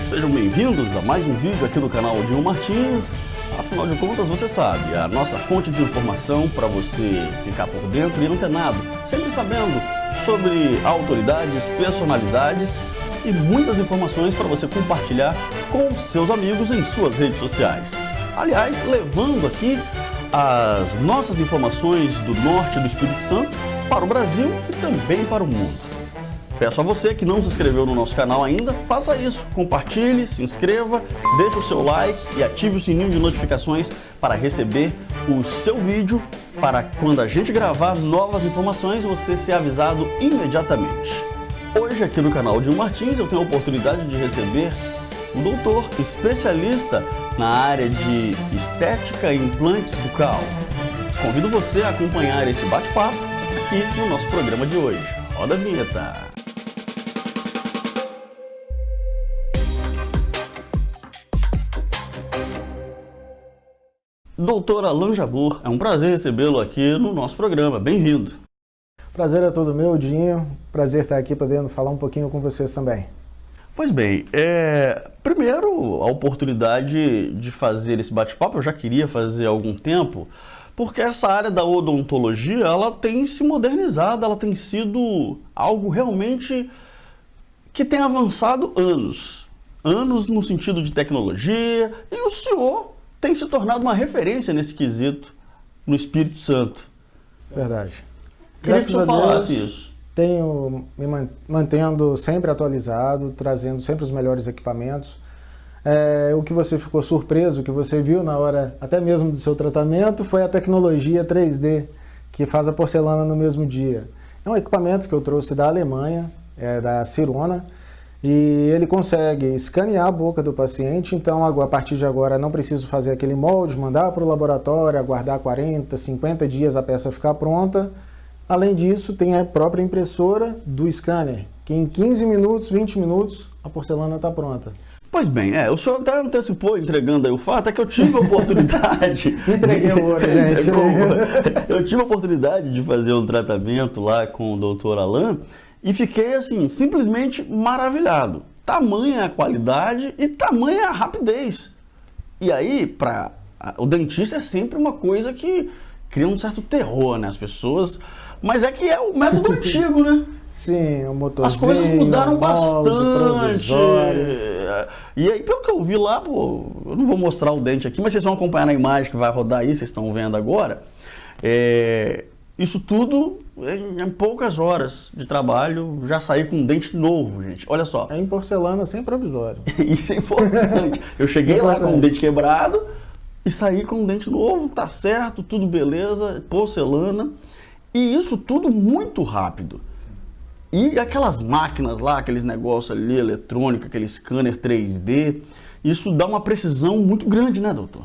sejam bem-vindos a mais um vídeo aqui no canal Odinho Martins. Afinal de contas, você sabe, a nossa fonte de informação para você ficar por dentro e antenado, sempre sabendo sobre autoridades, personalidades e muitas informações para você compartilhar com seus amigos em suas redes sociais. Aliás, levando aqui as nossas informações do norte do Espírito Santo para o Brasil e também para o mundo. Peço a você que não se inscreveu no nosso canal ainda, faça isso, compartilhe, se inscreva, deixe o seu like e ative o sininho de notificações para receber o seu vídeo, para quando a gente gravar novas informações você ser avisado imediatamente. Hoje aqui no canal Odinho Martins eu tenho a oportunidade de receber um doutor especialista na área de estética e implantes bucal. Convido você a acompanhar esse bate-papo aqui no nosso programa de hoje. Roda a vinheta! Doutor Alan Jabbour, é um prazer recebê-lo aqui no nosso programa. Bem-vindo. Prazer é todo meu, Dinho. Prazer estar aqui podendo falar um pouquinho com vocês também. Pois bem, primeiro a oportunidade de fazer esse bate-papo eu já queria fazer há algum tempo, porque essa área da odontologia ela tem se modernizado, ela tem sido algo realmente que tem avançado anos no sentido de tecnologia, e o senhor tem se tornado uma referência nesse quesito no Espírito Santo. Verdade. Queria que o senhor falasse isso. Tenho me mantendo sempre atualizado, trazendo sempre os melhores equipamentos. O que você ficou surpreso, o que você viu na hora até mesmo do seu tratamento, foi a tecnologia 3D, que faz a porcelana no mesmo dia. É um equipamento que eu trouxe da Alemanha, da Sirona, e ele consegue escanear a boca do paciente, então a partir de agora não preciso fazer aquele molde, mandar para o laboratório, aguardar 40, 50 dias a peça ficar pronta. Além disso, tem a própria impressora do scanner, que em 15 minutos, 20 minutos, a porcelana está pronta. Pois bem, o senhor até antecipou entregando aí o fato, é que eu tive a oportunidade... Entreguei o ouro, gente. Eu tive a oportunidade de fazer um tratamento lá com o Dr. Alan e fiquei, assim, simplesmente maravilhado. Tamanha a qualidade e tamanha a rapidez. E aí, o dentista é sempre uma coisa que cria um certo terror, né? As pessoas... Mas é que é o método antigo, né? Sim, o motorzinho, as coisas mudaram molde, bastante. provisório. E aí, pelo que eu vi lá, pô, eu não vou mostrar o dente aqui, mas vocês vão acompanhar na imagem que vai rodar aí, vocês estão vendo agora. Isso tudo, em poucas horas de trabalho, já saí com um dente novo, gente. Olha só. É em porcelana sem provisório. Isso é importante. Eu cheguei lá com um dente quebrado e saí com um dente novo, tá certo, tudo beleza, porcelana. E isso tudo muito rápido. E aquelas máquinas lá, aqueles negócios ali, eletrônicos, aquele scanner 3D, isso dá uma precisão muito grande, né, doutor?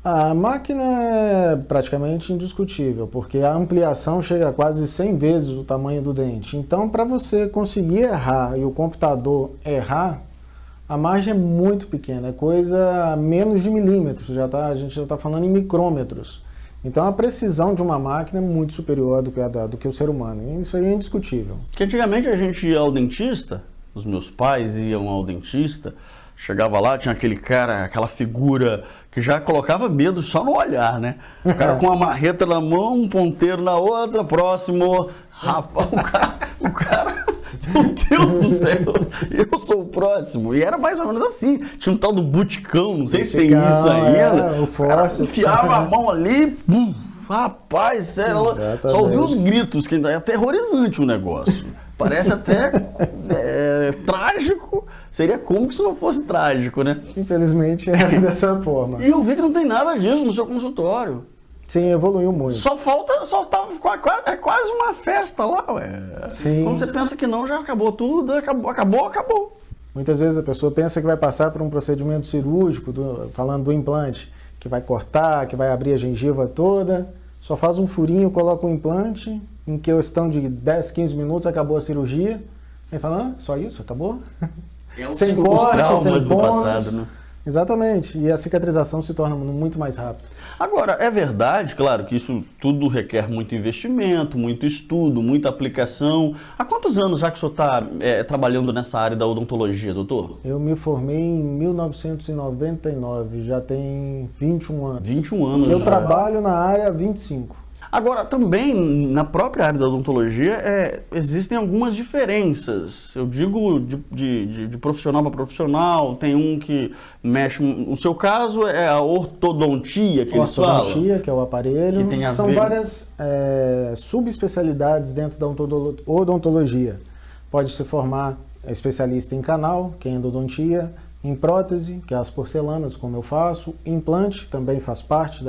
A máquina é praticamente indiscutível, porque a ampliação chega a quase 100 vezes o tamanho do dente. Então, para você conseguir errar e o computador errar, a margem é muito pequena, é coisa a menos de milímetros, a gente já está falando em micrômetros. Então a precisão de uma máquina é muito superior do que o ser humano. Isso aí é indiscutível. Porque antigamente a gente ia ao dentista, os meus pais iam ao dentista, chegava lá, tinha aquele cara, aquela figura que já colocava medo só no olhar, né? O cara com uma marreta na mão, um ponteiro na outra, próximo, rapaz, o cara, meu Deus do céu, eu sou o próximo. E era mais ou menos assim, tinha um tal do buticão, não sei se tem isso ainda. O force, enfiava a mão ali, rapaz, sério, só ouvi os gritos, que ainda é aterrorizante o negócio. Parece até trágico, seria cômico se não fosse trágico, né? Infelizmente é dessa forma. E eu vi que não tem nada disso no seu consultório. Sim, evoluiu muito. Só é quase uma festa lá, ué. Sim. Quando você pensa que não, já acabou tudo, acabou. Muitas vezes a pessoa pensa que vai passar por um procedimento cirúrgico, falando do implante, que vai cortar, que vai abrir a gengiva toda, só faz um furinho, coloca um implante, em questão de 10, 15 minutos acabou a cirurgia, aí fala, só isso, acabou? Sem corte, sem pontos. Passado, né? Exatamente, e a cicatrização se torna muito mais rápida. Agora, é verdade, claro, que isso tudo requer muito investimento, muito estudo, muita aplicação. Há quantos anos já que o senhor está trabalhando nessa área da odontologia, doutor? Eu me formei em 1999, já tem 21 anos. 21 anos. Eu trabalho na área há 25. Agora, também, na própria área da odontologia, existem algumas diferenças. Eu digo de profissional para profissional, tem um que mexe... No seu caso, é a ortodontia que eles falam? Ortodontia, que é o aparelho. Que tem a São ver... várias subespecialidades dentro da odontologia. Pode se formar especialista em canal, que é endodontia, em prótese, que é as porcelanas, como eu faço, implante, também faz parte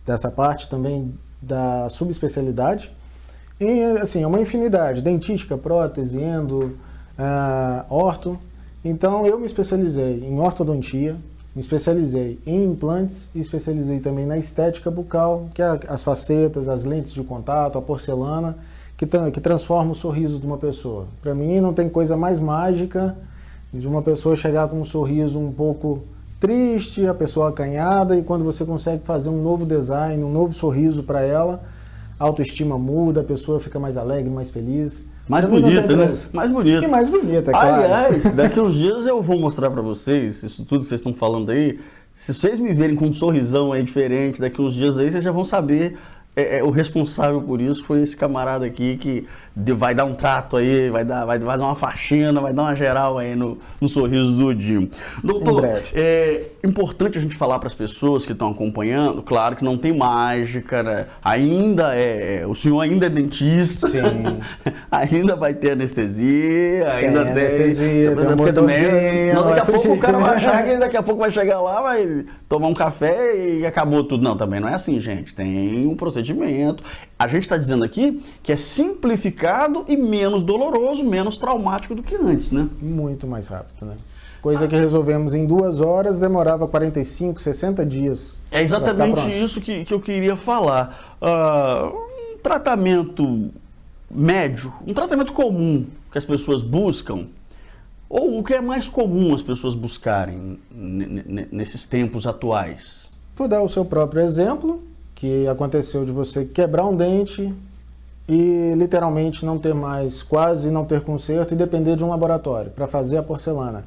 dessa parte também da subespecialidade. E, assim, é uma infinidade, dentística, prótese, endo, orto. Então, eu me especializei em ortodontia, me especializei em implantes e especializei também na estética bucal, que é as facetas, as lentes de contato, a porcelana, que transforma o sorriso de uma pessoa. Para mim, não tem coisa mais mágica de uma pessoa chegar com um sorriso um pouco triste, a pessoa acanhada, e quando você consegue fazer um novo design, um novo sorriso para ela, a autoestima muda, a pessoa fica mais alegre, mais feliz. Mais bonita, né? Mais bonita. E mais bonita, é claro. Aliás, daqui uns dias eu vou mostrar para vocês, isso tudo que vocês estão falando aí, se vocês me verem com um sorrisão aí diferente, daqui uns dias aí, vocês já vão saber, o responsável por isso foi esse camarada aqui que vai dar um trato aí, vai dar uma faxina, vai dar uma geral aí no sorriso do Dinho. Doutor, é importante a gente falar para as pessoas que estão acompanhando, claro que não tem mágica, né? O senhor ainda é dentista, sim. Ainda vai ter anestesia, ainda tem anestesia, tem porque também, senão daqui a pouco fugir. O cara vai achar que daqui a pouco vai chegar lá, vai tomar um café e acabou tudo. Não, também não é assim, gente, tem um procedimento. A gente está dizendo aqui que é simplificado e menos doloroso, menos traumático do que antes, né? Muito mais rápido, né? Coisa que resolvemos em 2 horas, demorava 45, 60 dias. É exatamente isso que eu queria falar. Um tratamento médio, um tratamento comum que as pessoas buscam, ou o que é mais comum as pessoas buscarem nesses tempos atuais? Vou dar o seu próprio exemplo, que aconteceu de você quebrar um dente e literalmente não ter mais, quase não ter conserto e depender de um laboratório para fazer a porcelana.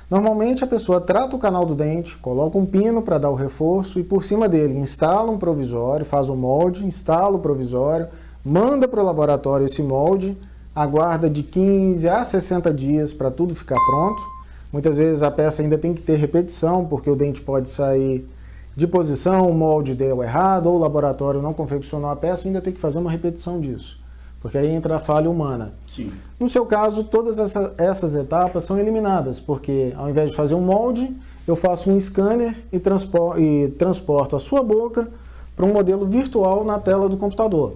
Normalmente a pessoa trata o canal do dente, coloca um pino para dar o reforço e por cima dele instala um provisório, faz o molde, instala o provisório, manda para o laboratório esse molde, aguarda de 15 a 60 dias para tudo ficar pronto. Muitas vezes a peça ainda tem que ter repetição, porque o dente pode sair de posição, o molde deu errado, ou o laboratório não confeccionou a peça, ainda tem que fazer uma repetição disso, porque aí entra a falha humana. Sim. No seu caso, todas essas etapas são eliminadas, porque ao invés de fazer um molde, eu faço um scanner e transporto a sua boca para um modelo virtual na tela do computador.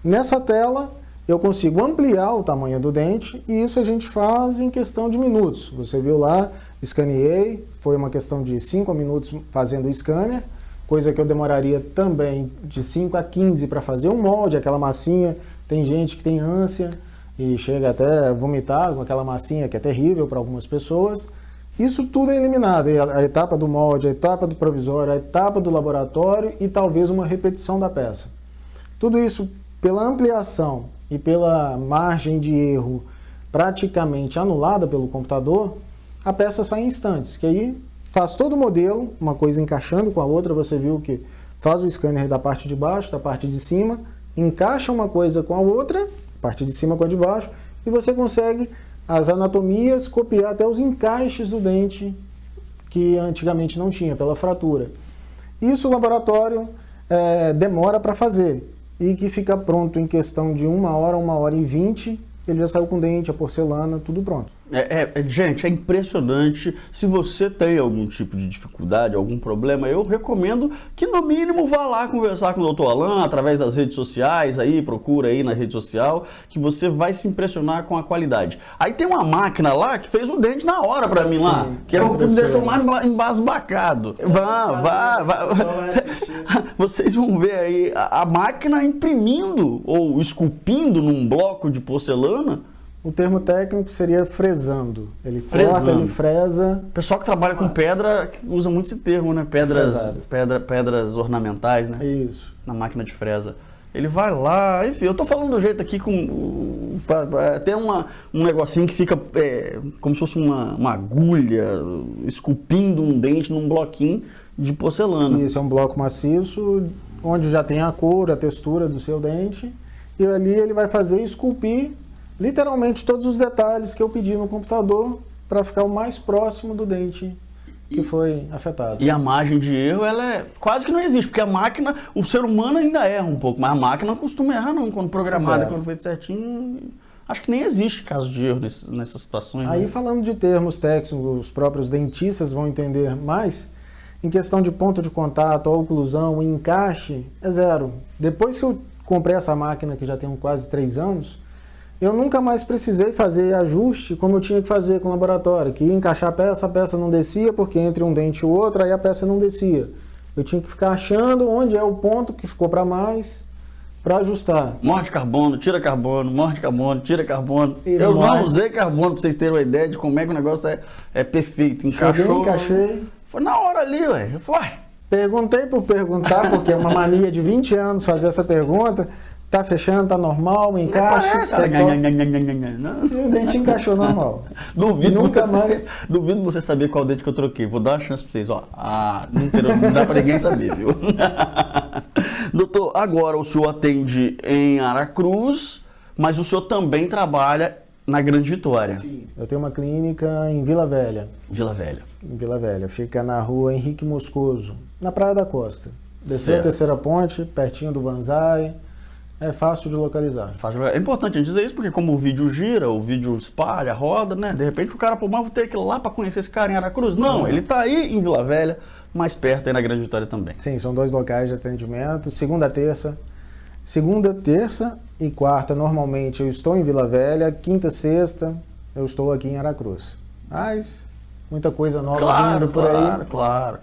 Nessa tela, eu consigo ampliar o tamanho do dente e isso a gente faz em questão de minutos. Você viu lá, escaneei, foi uma questão de 5 minutos fazendo o scanner, coisa que eu demoraria também de 5 a 15 para fazer um molde, aquela massinha. Tem gente que tem ânsia e chega até a vomitar com aquela massinha que é terrível para algumas pessoas. Isso tudo é eliminado, a etapa do molde, a etapa do provisório, a etapa do laboratório e talvez uma repetição da peça. Tudo isso pela ampliação e pela margem de erro praticamente anulada pelo computador, a peça sai em instantes, que aí faz todo o modelo, uma coisa encaixando com a outra, você viu que faz o scanner da parte de baixo, da parte de cima, encaixa uma coisa com a outra, parte de cima com a de baixo, e você consegue as anatomias, copiar até os encaixes do dente que antigamente não tinha, pela fratura. Isso o laboratório demora para fazer, e que fica pronto em questão de 1 hora e 20, ele já saiu com dente, a porcelana, tudo pronto. Gente, é impressionante. Se você tem algum tipo de dificuldade, algum problema, eu recomendo que no mínimo vá lá conversar com o Dr. Alan através das redes sociais, aí procura aí na rede social, que você vai se impressionar com a qualidade. Aí tem uma máquina lá que fez o dente na hora pra mim. Sim, lá, que é o que me deixou mais embasbacado. Vá. Vocês vão ver aí a máquina imprimindo ou esculpindo num bloco de porcelana O termo técnico seria fresando. Ele Fresando. corta, ele fresa. O pessoal que trabalha com pedra usa muito esse termo, né? Pedras ornamentais, né? Isso. Na máquina de fresa. Ele vai lá, enfim, eu tô falando do jeito aqui com... Tem um negocinho que fica como se fosse uma agulha esculpindo um dente num bloquinho de porcelana. Isso, é um bloco maciço, onde já tem a cor, a textura do seu dente. E ali ele vai fazer esculpir literalmente todos os detalhes que eu pedi no computador para ficar o mais próximo do dente que foi afetado. E a margem de erro, ela quase que não existe, porque a máquina, o ser humano ainda erra um pouco, mas a máquina não costuma errar não, quando programada, quando feito certinho, acho que nem existe caso de erro nessas situações. Aí, né? Falando de termos técnicos, os próprios dentistas vão entender mais, em questão de ponto de contato, oclusão, encaixe, é zero. Depois que eu comprei essa máquina, que já tem quase 3 anos, eu nunca mais precisei fazer ajuste como eu tinha que fazer com o laboratório, que ia encaixar a peça não descia, porque entre um dente e o outro, aí a peça não descia. Eu tinha que ficar achando onde é o ponto que ficou para mais, para ajustar. Morde carbono, tira carbono, morde carbono, tira carbono. Eu não usei carbono, para vocês terem uma ideia de como é que o negócio é perfeito. Encaixou. Encaixei. Foi na hora ali, ué. Eu falei, Perguntei por perguntar, porque é uma mania de 20 anos fazer essa pergunta. Tá fechando, tá normal, encaixe. E o dente encaixou normal. Duvido você saber qual dente que eu troquei. Vou dar uma chance pra vocês, ó. Não dá pra ninguém saber, viu? Doutor, agora o senhor atende em Aracruz, mas o senhor também trabalha na Grande Vitória. Sim. Eu tenho uma clínica em Vila Velha. Vila Velha. Em Vila Velha. Fica na rua Henrique Moscoso, na Praia da Costa. Desceu a terceira ponte, pertinho do Banzai. É fácil de localizar. É importante a gente dizer isso, porque como o vídeo gira, o vídeo espalha, roda, né? De repente o cara, mas vou ter que ir lá para conhecer esse cara em Aracruz. Não, ele tá aí em Vila Velha, mais perto aí na Grande Vitória também. Sim, são 2 locais de atendimento, segunda, terça e quarta normalmente eu estou em Vila Velha, quinta, sexta eu estou aqui em Aracruz. Mas muita coisa nova vindo por aí. Claro.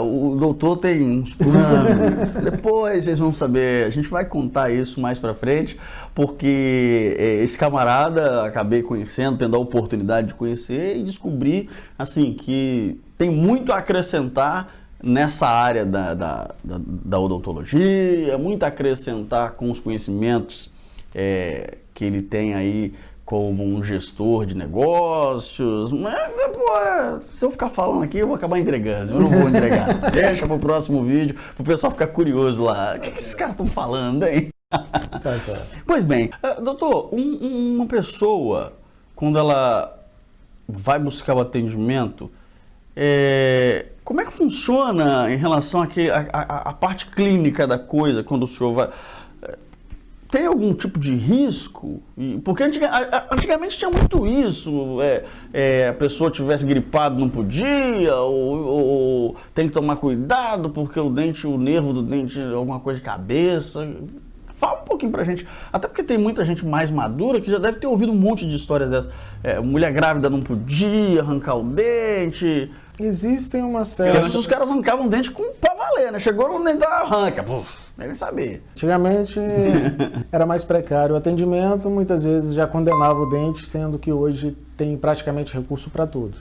O doutor tem uns planos. Depois vocês vão saber. A gente vai contar isso mais pra frente, porque esse camarada acabei conhecendo, tendo a oportunidade de conhecer e descobrir, assim, que tem muito a acrescentar nessa área da odontologia, muito a acrescentar com os conhecimentos que ele tem aí como um gestor de negócios, mas depois, se eu ficar falando aqui, eu vou acabar entregando, eu não vou entregar. Deixa pro próximo vídeo, pro pessoal ficar curioso lá. O que esses caras estão falando, hein? Tá certo. Pois bem, doutor, uma pessoa, quando ela vai buscar o atendimento, como é que funciona em relação à parte clínica da coisa, quando o senhor vai... Tem algum tipo de risco? Porque antigamente tinha muito isso, a pessoa tivesse gripado não podia, ou tem que tomar cuidado porque o nervo do dente é alguma coisa de cabeça. Fala um pouquinho pra gente, até porque tem muita gente mais madura que já deve ter ouvido um monte de histórias dessas. Mulher grávida não podia arrancar o dente. Existem uma série... Porque antes os caras arrancavam o dente pra valer, né? Chegou no dente, arranca, nem saber. Antigamente era mais precário o atendimento, muitas vezes já condenava o dente, sendo que hoje tem praticamente recurso para tudo.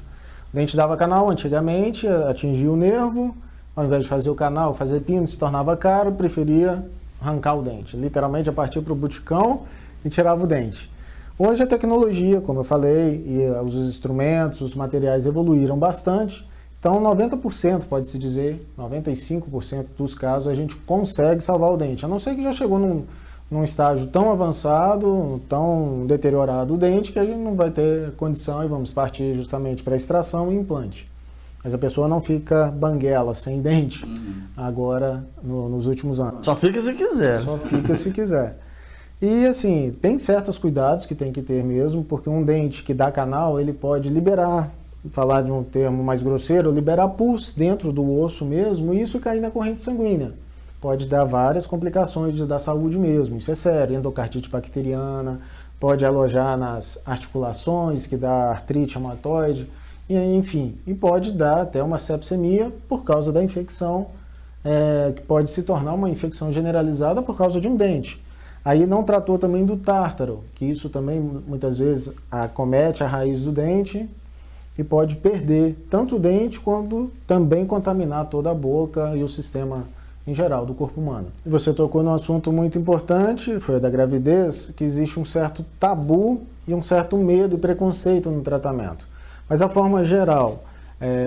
O dente dava canal antigamente, atingia o nervo, ao invés de fazer o canal, fazer pino, se tornava caro, preferia arrancar o dente. Literalmente a partir para o buticão e tirava o dente. Hoje a tecnologia, como eu falei, e os instrumentos, os materiais evoluíram bastante. Então 90%, pode-se dizer, 95% dos casos a gente consegue salvar o dente. A não ser que já chegou num estágio tão avançado, tão deteriorado o dente, que a gente não vai ter condição e vamos partir justamente para extração e implante. Mas a pessoa não fica banguela, sem dente, agora nos últimos anos. Só fica se quiser. Só fica se quiser. E assim, tem certos cuidados que tem que ter mesmo, porque um dente que dá canal, ele pode liberar, falar de um termo mais grosseiro, liberar pus dentro do osso mesmo, e isso cair na corrente sanguínea. Pode dar várias complicações da saúde mesmo, isso é sério, endocardite bacteriana, pode alojar nas articulações, que dá artrite reumatoide, e, enfim, e pode dar até uma sepsemia por causa da infecção, que pode se tornar uma infecção generalizada por causa de um dente. Aí não tratou também do tártaro, que isso também muitas vezes acomete a raiz do dente e pode perder tanto o dente quanto também contaminar toda a boca e o sistema em geral do corpo humano. E você tocou num assunto muito importante, foi o da gravidez, que existe um certo tabu e um certo medo e preconceito no tratamento. Mas a forma geral,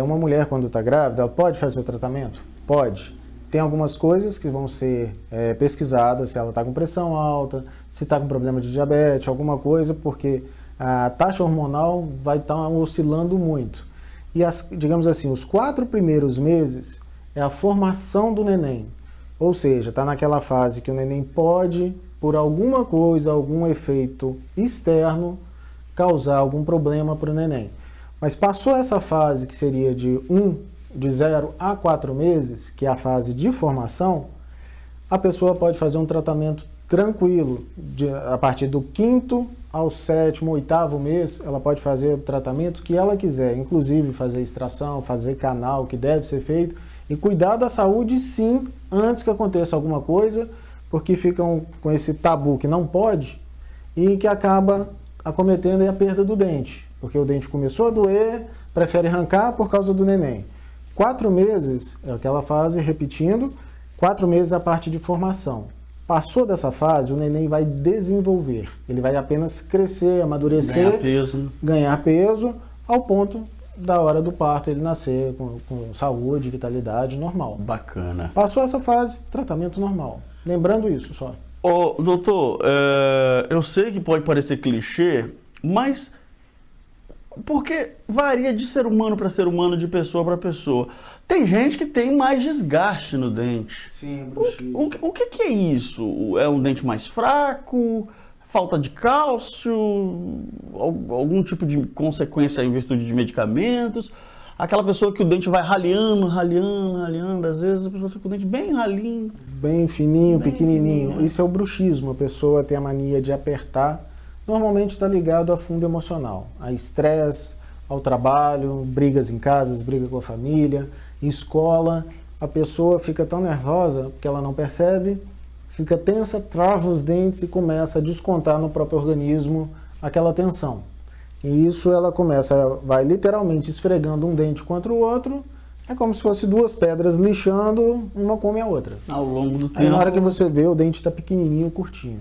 uma mulher quando está grávida, ela pode fazer o tratamento? Pode. Tem algumas coisas que vão ser pesquisadas, se ela está com pressão alta, se está com problema de diabetes, alguma coisa, porque a taxa hormonal vai estar oscilando muito. E, digamos assim, os 4 primeiros meses é a formação do neném. Ou seja, está naquela fase que o neném pode, por alguma coisa, algum efeito externo, causar algum problema para o neném. Mas passou essa fase, que seria de 0 a 4 meses, que é a fase de formação, a pessoa pode fazer um tratamento tranquilo. A partir do 5º ao 7º, 8º mês, ela pode fazer o tratamento que ela quiser, inclusive fazer extração, fazer canal, que deve ser feito, e cuidar da saúde sim, antes que aconteça alguma coisa, porque ficam com esse tabu que não pode, e que acaba acometendo a perda do dente, porque o dente começou a doer, prefere arrancar por causa do neném. 4 meses é aquela fase, repetindo, 4 meses é a parte de formação. Passou dessa fase, o neném vai desenvolver. Ele vai apenas crescer, amadurecer, ganhar peso, ao ponto da hora do parto ele nascer com saúde, vitalidade normal. Bacana. Passou essa fase, tratamento normal. Lembrando isso só. Ô, doutor, eu sei que pode parecer clichê, mas porque varia de ser humano para ser humano, de pessoa para pessoa. Tem gente que tem mais desgaste no dente. Sim, o que é isso? É um dente mais fraco? Falta de cálcio? Algum tipo de consequência em virtude de medicamentos? Aquela pessoa que o dente vai raleando, às vezes a pessoa fica com o dente bem ralinho. Bem fininho, pequenininho. Isso é o bruxismo. A pessoa tem a mania de apertar. Normalmente está ligado a fundo emocional, a estresse, ao trabalho, brigas em casa, briga com a família, escola. A pessoa fica tão nervosa que ela não percebe, fica tensa, trava os dentes e começa a descontar no próprio organismo aquela tensão. E isso ela vai literalmente esfregando um dente contra o outro, é como se fosse 2 pedras lixando, uma come a outra. Ao longo do tempo. Aí na hora que você vê, o dente está pequenininho, curtinho.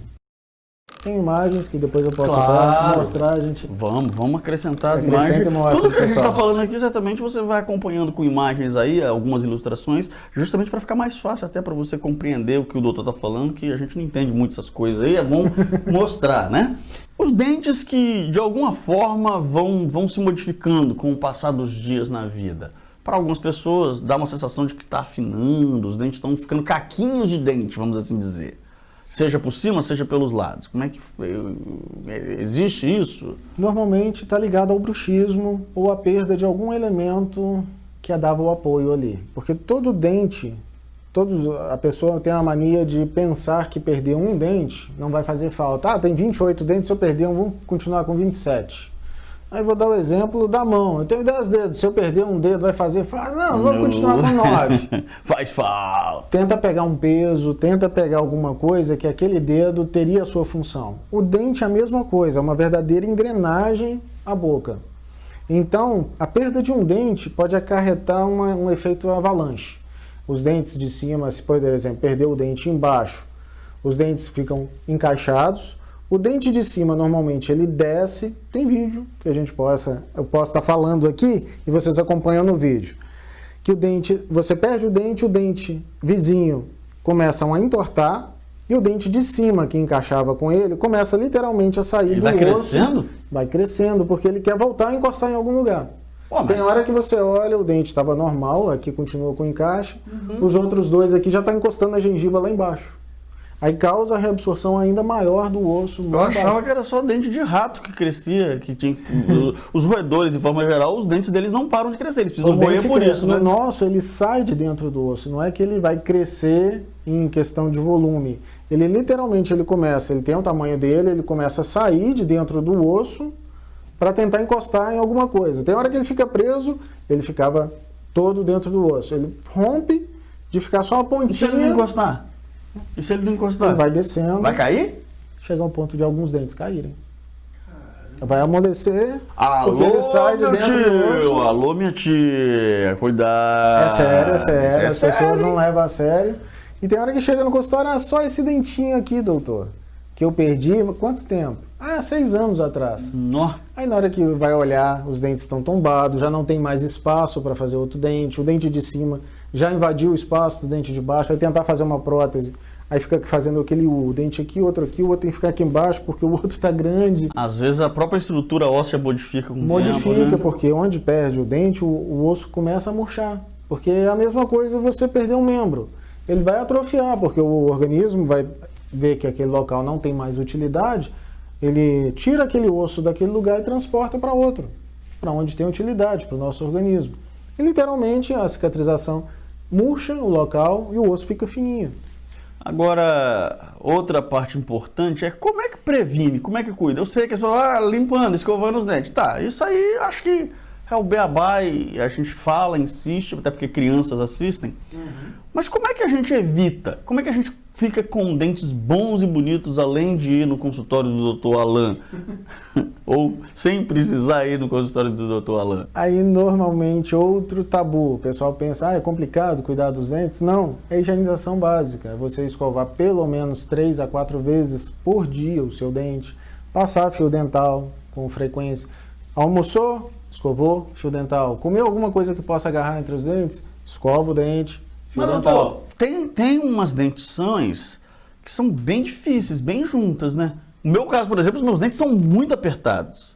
Tem imagens que depois eu posso até mostrar, gente. Vamos acrescentar as Acrescenta imagens. e mostra, Tudo que a gente pessoal. está falando aqui, certamente você vai acompanhando com imagens aí, algumas ilustrações, justamente para ficar mais fácil até para você compreender o que o doutor está falando, que a gente não entende muito essas coisas aí, é bom mostrar, né? Os dentes que, de alguma forma, vão se modificando com o passar dos dias na vida. Para algumas pessoas, dá uma sensação de que está afinando, os dentes estão ficando caquinhos de dente, vamos assim dizer. Seja por cima, seja pelos lados. Como é que existe isso? Normalmente está ligado ao bruxismo ou à perda de algum elemento que dava o apoio ali. Porque todo dente, a pessoa tem a mania de pensar que perder um dente não vai fazer falta. Tem 28 dentes, se eu perder um, vou continuar com 27. Aí vou dar o exemplo da mão. Eu tenho 10 dedos, se eu perder um dedo vai fazer falta? Não, vou continuar com 9. Faz falta. Tenta pegar um peso, tenta pegar alguma coisa que aquele dedo teria a sua função. O dente é a mesma coisa, é uma verdadeira engrenagem à boca. Então, a perda de um dente pode acarretar um efeito avalanche. Os dentes de cima, se por exemplo, perder o dente embaixo, os dentes ficam encaixados. O dente de cima, normalmente, ele desce. Tem vídeo que eu posso estar falando aqui e vocês acompanham no vídeo. Que o dente, você perde o dente vizinho começam a entortar e o dente de cima, que encaixava com ele, começa literalmente a sair do osso. Vai crescendo? Vai crescendo, porque ele quer voltar a encostar em algum lugar. Tem hora que você olha, o dente estava normal, aqui continua com encaixe, os outros 2 aqui já estão encostando a gengiva lá embaixo. Aí causa a reabsorção ainda maior do osso. Eu achava que era só dente de rato que crescia, que tinha os roedores, de forma geral, os dentes deles não param de crescer, eles precisam roer por isso, né? No nosso, ele sai de dentro do osso, não é que ele vai crescer em questão de volume. Ele literalmente, ele tem o tamanho dele, ele começa a sair de dentro do osso para tentar encostar em alguma coisa. Tem hora que ele fica preso, ele ficava todo dentro do osso. Ele rompe de ficar só uma pontinha. E se ele não encostar? E se ele não encostar? Ele vai descendo. Vai cair? chegar ao ponto de alguns dentes caírem. Vai amolecer, Alô, porque ele sai de meu dentro do tio! osso. Alô, minha tia! Cuidado! É sério, é sério. Isso é As pessoas sério. não levam a sério. E tem hora que chega no consultório, ah, só esse dentinho aqui, doutor, que eu perdi, quanto tempo? Ah, 6 anos atrás. Nó. Aí na hora que vai olhar, os dentes estão tombados, já não tem mais espaço para fazer outro dente, o dente de cima já invadiu o espaço do dente de baixo, vai tentar fazer uma prótese, aí fica fazendo aquele o dente aqui, o outro tem que ficar aqui embaixo porque o outro está grande. Às vezes a própria estrutura óssea modifica com o Modifica, tempo, né? porque onde perde o dente, o osso começa a murchar. Porque é a mesma coisa você perder um membro. Ele vai atrofiar, porque o organismo vai ver que aquele local não tem mais utilidade, ele tira aquele osso daquele lugar e transporta para outro, para onde tem utilidade, para o nosso organismo. E literalmente a cicatrização murcha o local e o osso fica fininho. Agora, outra parte importante é como é que previne, como é que cuida. Eu sei que as pessoas limpando, escovando os dentes. Tá, isso aí acho que é o beabá e a gente fala, insiste, até porque crianças assistem. Mas como é que a gente evita? Como é que a gente fica com dentes bons e bonitos, além de ir no consultório do Dr. Alan? Ou sem precisar ir no consultório do Dr. Alan? Aí normalmente outro tabu, o pessoal pensa, é complicado cuidar dos dentes? Não, é higienização básica, é você escovar pelo menos 3 a 4 vezes por dia o seu dente, passar fio dental com frequência, almoçou, escovou, fio dental, comeu alguma coisa que possa agarrar entre os dentes, escova o dente, fio Mas, dental. doutor, tem umas dentições que são bem difíceis, bem juntas, né? No meu caso, por exemplo, os meus dentes são muito apertados.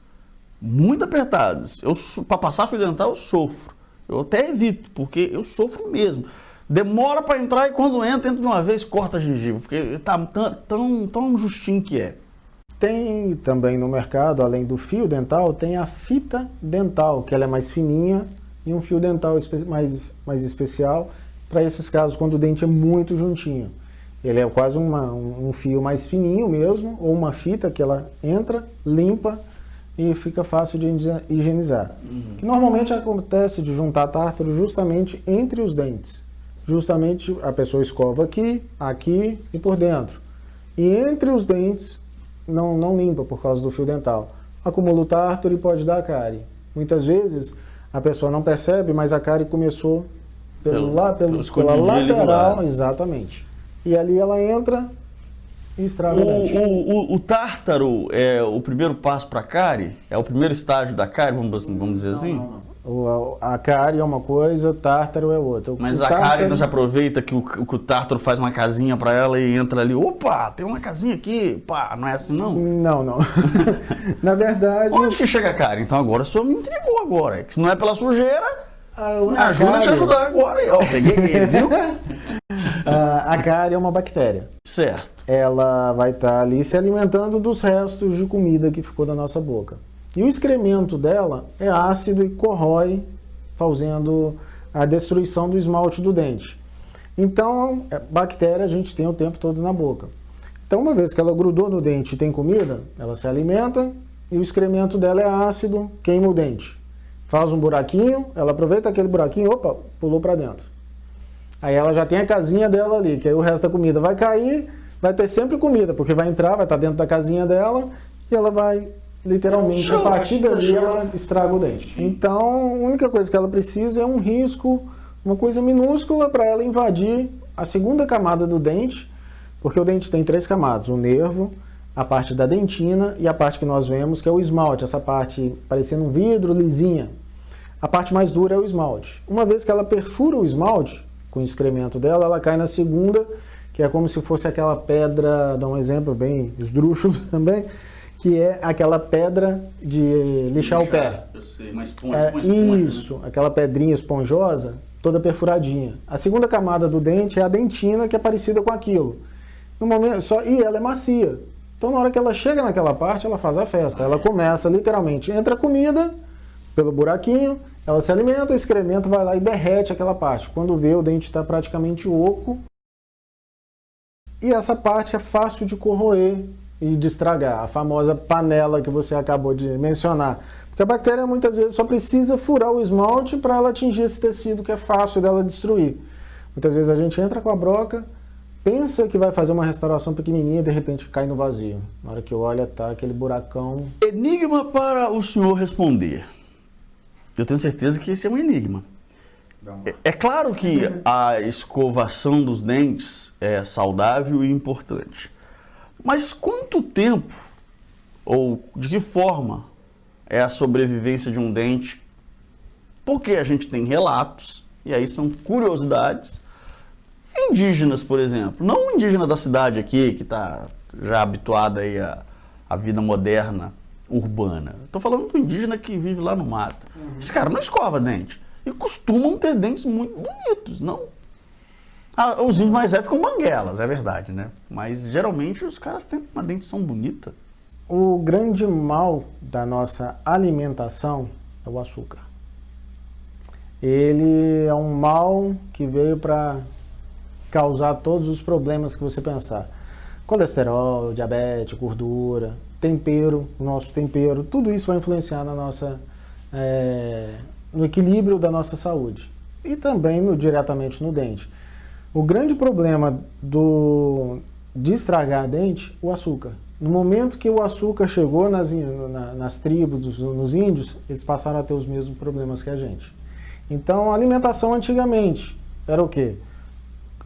Muito apertados. Para passar fio dental, eu sofro. Eu até evito, porque eu sofro mesmo. Demora para entrar e quando entra de uma vez, corta a gengiva, porque tá tão justinho que é. Tem também no mercado, além do fio dental, tem a fita dental, que ela é mais fininha, e um fio dental mais especial, para esses casos quando o dente é muito juntinho. Ele é quase um fio mais fininho mesmo, ou uma fita que ela entra, limpa e fica fácil de higienizar. Que normalmente acontece de juntar tártaro justamente entre os dentes. Justamente a pessoa escova aqui, aqui e por dentro. E entre os dentes não limpa por causa do fio dental. Acumula o tártaro e pode dar cárie. Muitas vezes a pessoa não percebe, mas a cárie começou pela lateral, exatamente. E ali ela entra e estraga o dente. O tártaro é o primeiro passo para a cárie? É o primeiro estágio da cárie, vamos dizer assim? Não. A cárie é uma coisa, o tártaro é outra. Mas a cárie não se aproveita que o tártaro faz uma casinha para ela e entra ali, opa, tem uma casinha aqui, pá, não é assim não? Não. Na verdade... Onde que chega a cárie? Então agora o senhor me entregou agora, que se não é pela sujeira, me ajuda a te ajudar agora. Eu peguei ele, viu? A cárie é uma bactéria. Certo. Ela vai estar ali se alimentando dos restos de comida que ficou da nossa boca. E o excremento dela é ácido e corrói, fazendo a destruição do esmalte do dente. Então, bactéria a gente tem o tempo todo na boca. Então, uma vez que ela grudou no dente e tem comida, ela se alimenta e o excremento dela é ácido, queima o dente. Faz um buraquinho, ela aproveita aquele buraquinho, opa, pulou para dentro. Aí ela já tem a casinha dela ali, que aí o resto da comida vai cair, vai ter sempre comida, porque vai entrar, vai estar dentro da casinha dela e ela vai... Literalmente, a partir dali ela estraga o dente. Então, a única coisa que ela precisa é um risco, uma coisa minúscula para ela invadir a segunda camada do dente, porque o dente tem 3 camadas, o nervo, a parte da dentina e a parte que nós vemos, que é o esmalte, essa parte parecendo um vidro, lisinha. A parte mais dura é o esmalte. Uma vez que ela perfura o esmalte, com o excremento dela, ela cai na segunda, que é como se fosse aquela pedra, dá um exemplo bem esdrúxulo também, que é aquela pedra de lixar o pé. Eu sei, uma esponja, isso, né? Aquela pedrinha esponjosa, toda perfuradinha. A segunda camada do dente é a dentina, que é parecida com aquilo. No momento, e ela é macia. Então, na hora que ela chega naquela parte, ela faz a festa. Ela começa, literalmente, entra a comida pelo buraquinho, ela se alimenta, o excremento vai lá e derrete aquela parte. Quando vê, o dente está praticamente oco. E essa parte é fácil de corroer e de estragar, a famosa panela que você acabou de mencionar. Porque a bactéria muitas vezes só precisa furar o esmalte para ela atingir esse tecido que é fácil dela destruir. Muitas vezes a gente entra com a broca, pensa que vai fazer uma restauração pequenininha e de repente cai no vazio. Na hora que olha, tá aquele buracão. Enigma para o senhor responder. Eu tenho certeza que esse é um enigma. É claro que a escovação dos dentes é saudável e importante. Mas quanto tempo ou de que forma é a sobrevivência de um dente? Porque a gente tem relatos, e aí são curiosidades, indígenas, por exemplo. Não indígena da cidade aqui, que está já habituada aí à vida moderna, urbana. Estou falando do indígena que vive lá no mato. Esse cara não escova dente. E costumam ter dentes muito bonitos, não? Os índios mais velhos ficam banguelas, é verdade, né? Mas geralmente os caras têm uma dentição bonita. O grande mal da nossa alimentação é o açúcar. Ele é um mal que veio para causar todos os problemas que você pensar. Colesterol, diabetes, gordura, tempero, nosso tempero, tudo isso vai influenciar na nossa, no equilíbrio da nossa saúde. E também diretamente no dente. O grande problema de estragar dente, o açúcar. No momento que o açúcar chegou nas tribos, nos índios, eles passaram a ter os mesmos problemas que a gente. Então, a alimentação antigamente era o quê?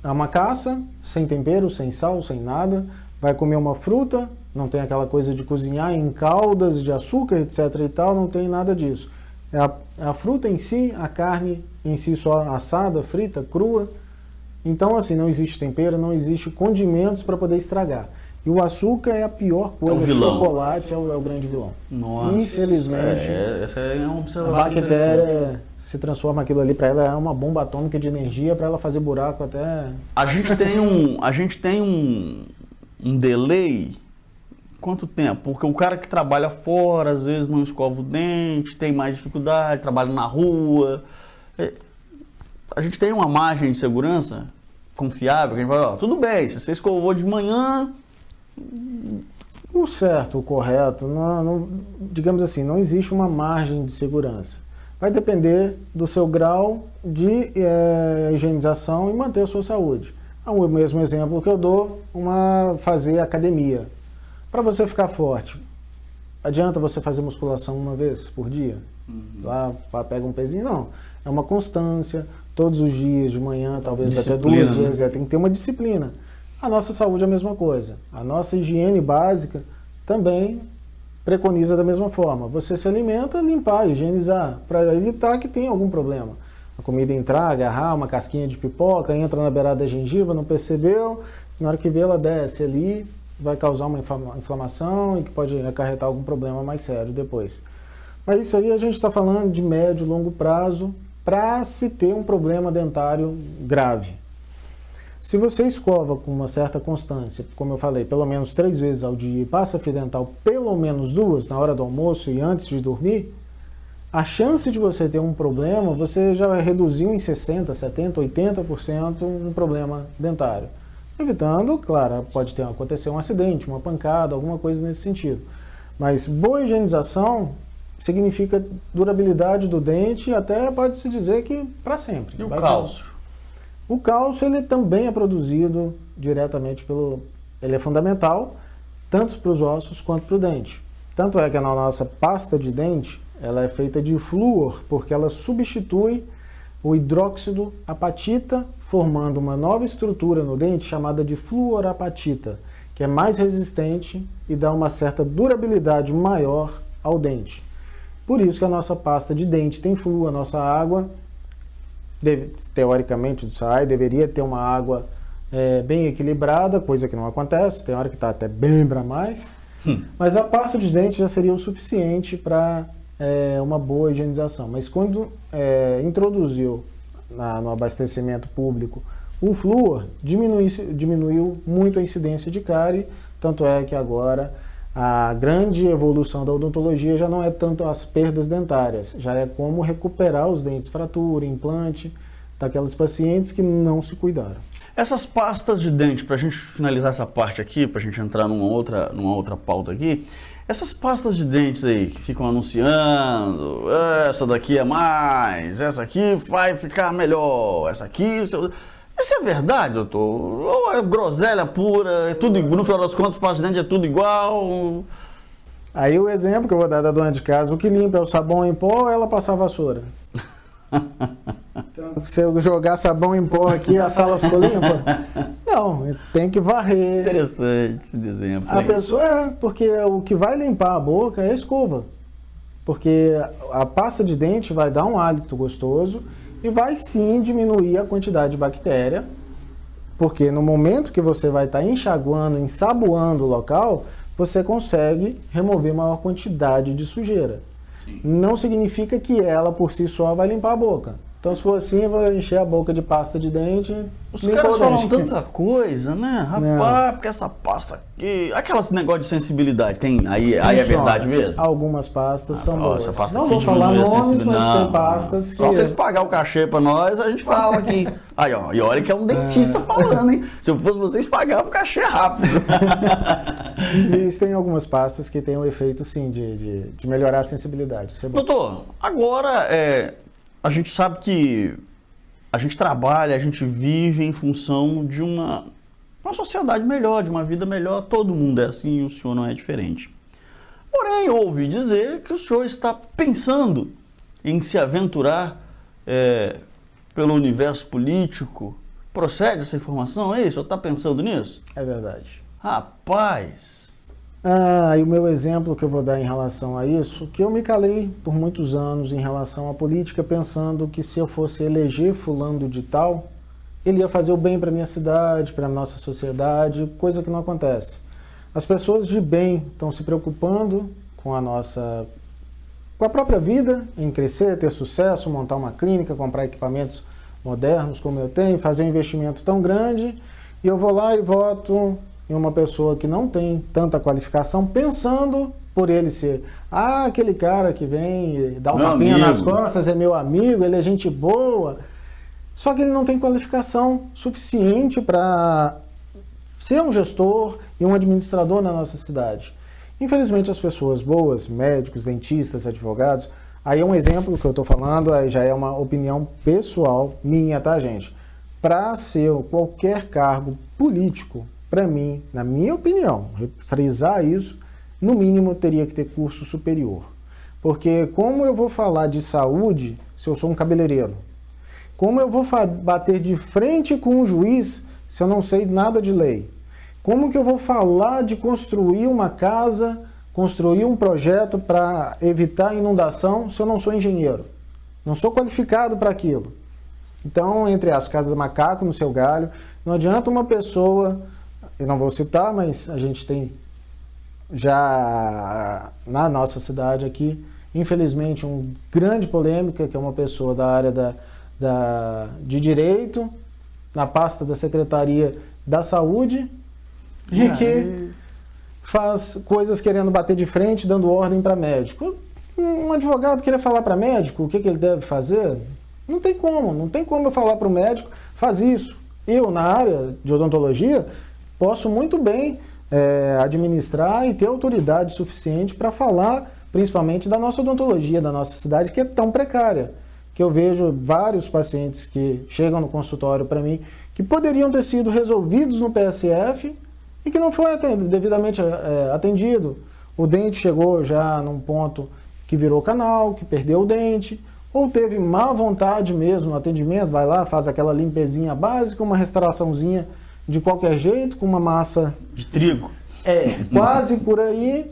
Uma caça, sem tempero, sem sal, sem nada, vai comer uma fruta, não tem aquela coisa de cozinhar em caldas de açúcar, etc. e tal, não tem nada disso. É a fruta em si, a carne em si só assada, frita, crua. Então, assim, não existe tempero, não existe condimentos para poder estragar. E o açúcar é a pior coisa, o chocolate é o grande vilão. Nossa, infelizmente, essa é uma observação. A bactéria se transforma aquilo ali para ela, é uma bomba atômica de energia para ela fazer buraco até... A gente tem um delay. Quanto tempo? Porque o cara que trabalha fora, às vezes não escova o dente, tem mais dificuldade, trabalha na rua. A gente tem uma margem de segurança confiável, que a gente vai, tudo bem, se você escovou de manhã... O certo, o correto, digamos assim, não existe uma margem de segurança. Vai depender do seu grau de higienização e manter a sua saúde. O mesmo exemplo que eu dou, fazer academia. Para você ficar forte, adianta você fazer musculação uma vez por dia? Lá, pega um pezinho? Não. É uma constância, todos os dias, de manhã, talvez até 2 vezes. Tem que ter uma disciplina. A nossa saúde é a mesma coisa. A nossa higiene básica também preconiza da mesma forma. Você se alimenta, limpar, higienizar, para evitar que tenha algum problema. A comida entrar, agarrar uma casquinha de pipoca, entra na beirada da gengiva, não percebeu, na hora que vê ela desce ali, vai causar uma inflamação e que pode acarretar algum problema mais sério depois. Mas isso aí a gente está falando de médio e longo prazo para se ter um problema dentário grave. Se você escova com uma certa constância, como eu falei, pelo menos 3 vezes ao dia e passa fio dental pelo menos 2 na hora do almoço e antes de dormir, a chance de você ter um problema, você já reduziu em 60%, 70%, 80% um problema dentário. Evitando, claro, pode acontecer um acidente, uma pancada, alguma coisa nesse sentido. Mas boa higienização significa durabilidade do dente e até pode-se dizer que para sempre. E o cálcio? O cálcio ele também é produzido diretamente ele é fundamental, tanto para os ossos quanto para o dente. Tanto é que a nossa pasta de dente ela é feita de flúor, porque ela substitui o hidróxido apatita, formando uma nova estrutura no dente chamada de fluorapatita, que é mais resistente e dá uma certa durabilidade maior ao dente. Por isso que a nossa pasta de dente tem flúor, a nossa água, teoricamente, do SAI, deveria ter uma água bem equilibrada, coisa que não acontece, tem hora que está até bem para mais, mas a pasta de dente já seria o suficiente para uma boa higienização. Mas quando introduziu no abastecimento público o flúor, diminuiu muito a incidência de cárie, tanto é que agora a grande evolução da odontologia já não é tanto as perdas dentárias, já é como recuperar os dentes, fratura, implante, daquelas pacientes que não se cuidaram. Essas pastas de dente, para a gente finalizar essa parte aqui, para a gente entrar numa outra pauta aqui, essas pastas de dentes aí que ficam anunciando, essa daqui é mais, essa aqui vai ficar melhor, essa aqui... Isso é verdade, doutor? Ou é groselha pura, é tudo, no final das contas, pasta de dente é tudo igual? Aí o exemplo que eu vou dar da dona de casa, o que limpa é o sabão em pó ou ela passar a vassoura? Então, se eu jogar sabão em pó aqui, a sala ficou limpa? Não, tem que varrer. Interessante esse exemplo. A pessoa porque o que vai limpar a boca é a escova. Porque a pasta de dente vai dar um hálito gostoso e vai sim diminuir a quantidade de bactéria, porque no momento que você vai estar enxaguando, ensaboando o local, você consegue remover maior quantidade de sujeira. Sim. Não significa que ela por si só vai limpar a boca. Então, se for assim, eu vou encher a boca de pasta de dente. Os caras falam tanta coisa, né? Rapaz, porque essa pasta aqui... Aquelas negócio de sensibilidade, tem aí é verdade mesmo? Algumas pastas são boas. Pasta não vou falar nomes, mas tem pastas que... Só vocês pagar o cachê pra nós, a gente fala aqui. Aí, ó, e olha que é um dentista falando, hein? Se eu fosse vocês, pagavam o cachê rápido. Existem algumas pastas que têm o efeito, sim, de melhorar a sensibilidade. Isso é bom. Doutor, agora... A gente sabe que a gente trabalha, a gente vive em função de uma sociedade melhor, de uma vida melhor. Todo mundo é assim e o senhor não é diferente. Porém, ouvi dizer que o senhor está pensando em se aventurar pelo universo político. Procede essa informação? É isso? O senhor está pensando nisso? É verdade. Rapaz... E o meu exemplo que eu vou dar em relação a isso, que eu me calei por muitos anos em relação à política, pensando que se eu fosse eleger fulano de tal, ele ia fazer o bem para a minha cidade, para a nossa sociedade, coisa que não acontece. As pessoas de bem estão se preocupando com a própria vida, em crescer, ter sucesso, montar uma clínica, comprar equipamentos modernos como eu tenho, fazer um investimento tão grande, e eu vou lá e voto em uma pessoa que não tem tanta qualificação, pensando por ele ser, aquele cara que vem dar um tapinha nas costas, é meu amigo, ele é gente boa. Só que ele não tem qualificação suficiente para ser um gestor e um administrador na nossa cidade. Infelizmente, as pessoas boas, médicos, dentistas, advogados, aí é um exemplo que eu estou falando, aí já é uma opinião pessoal minha, tá, gente? Para ser qualquer cargo político, para mim, na minha opinião, frisar isso, no mínimo teria que ter curso superior. Porque como eu vou falar de saúde se eu sou um cabeleireiro? Como eu vou bater de frente com um juiz se eu não sei nada de lei? Como que eu vou falar de construir uma casa, construir um projeto para evitar inundação se eu não sou engenheiro? Não sou qualificado para aquilo. Então, entre as casas macaco no seu galho, não adianta uma pessoa... Eu não vou citar, mas a gente tem já na nossa cidade aqui, infelizmente, uma grande polêmica, que é uma pessoa da área de Direito, na pasta da Secretaria da Saúde, e que faz coisas querendo bater de frente, dando ordem para médico. Um advogado querer falar para médico o que ele deve fazer, não tem como eu falar para o médico, faz isso. Eu, na área de odontologia, posso muito bem administrar e ter autoridade suficiente para falar, principalmente da nossa odontologia, da nossa cidade, que é tão precária. Que eu vejo vários pacientes que chegam no consultório para mim, que poderiam ter sido resolvidos no PSF e que não foi devidamente atendido. O dente chegou já num ponto que virou canal, que perdeu o dente, ou teve má vontade mesmo no atendimento, vai lá, faz aquela limpezinha básica, uma restauraçãozinha de qualquer jeito, com uma massa... de trigo. Quase por aí,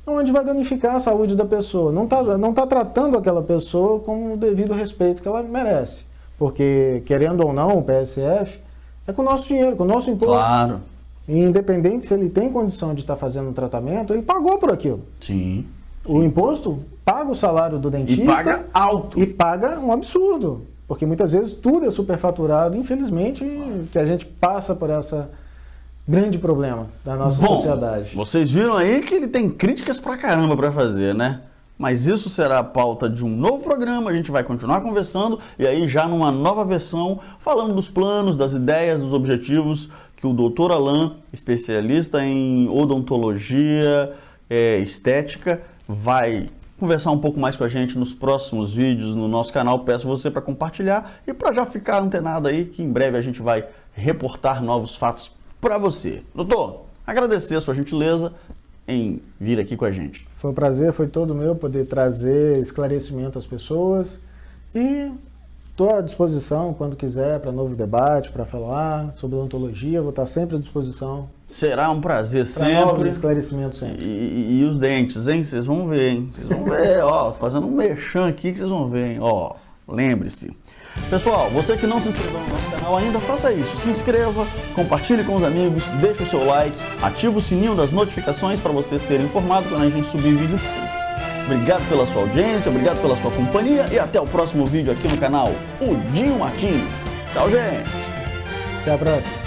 onde vai danificar a saúde da pessoa. Não tá tratando aquela pessoa com o devido respeito que ela merece. Porque, querendo ou não, o PSF é com o nosso dinheiro, com o nosso imposto. Claro. E independente se ele tem condição de estar fazendo um tratamento, ele pagou por aquilo. Sim. O imposto paga o salário do dentista. E paga alto. E paga um absurdo. Porque muitas vezes tudo é superfaturado, infelizmente, que a gente passa por esse grande problema da nossa sociedade. Vocês viram aí que ele tem críticas pra caramba pra fazer, né? Mas isso será a pauta de um novo programa, a gente vai continuar conversando e aí já numa nova versão, falando dos planos, das ideias, dos objetivos que o Dr. Alan, especialista em odontologia, estética, vai conversar um pouco mais com a gente nos próximos vídeos no nosso canal, peço você para compartilhar e para já ficar antenado aí que em breve a gente vai reportar novos fatos para você. Doutor, agradecer a sua gentileza em vir aqui com a gente. Foi um prazer, foi todo meu poder trazer esclarecimento às pessoas e estou à disposição quando quiser para novo debate, para falar sobre odontologia, vou estar sempre à disposição. Será um prazer sempre. Novos esclarecimentos sempre. E os dentes, hein? Vocês vão ver, hein? Vocês vão ver, ó, fazendo um merchan aqui que vocês vão ver, hein? Ó, lembre-se. Pessoal, você que não se inscreveu no nosso canal ainda, faça isso. Se inscreva, compartilhe com os amigos, deixe o seu like, ative o sininho das notificações para você ser informado quando a gente subir vídeo. Obrigado pela sua audiência, obrigado pela sua companhia e até o próximo vídeo aqui no canal, o Dinho Martins. Tchau, gente! Até a próxima!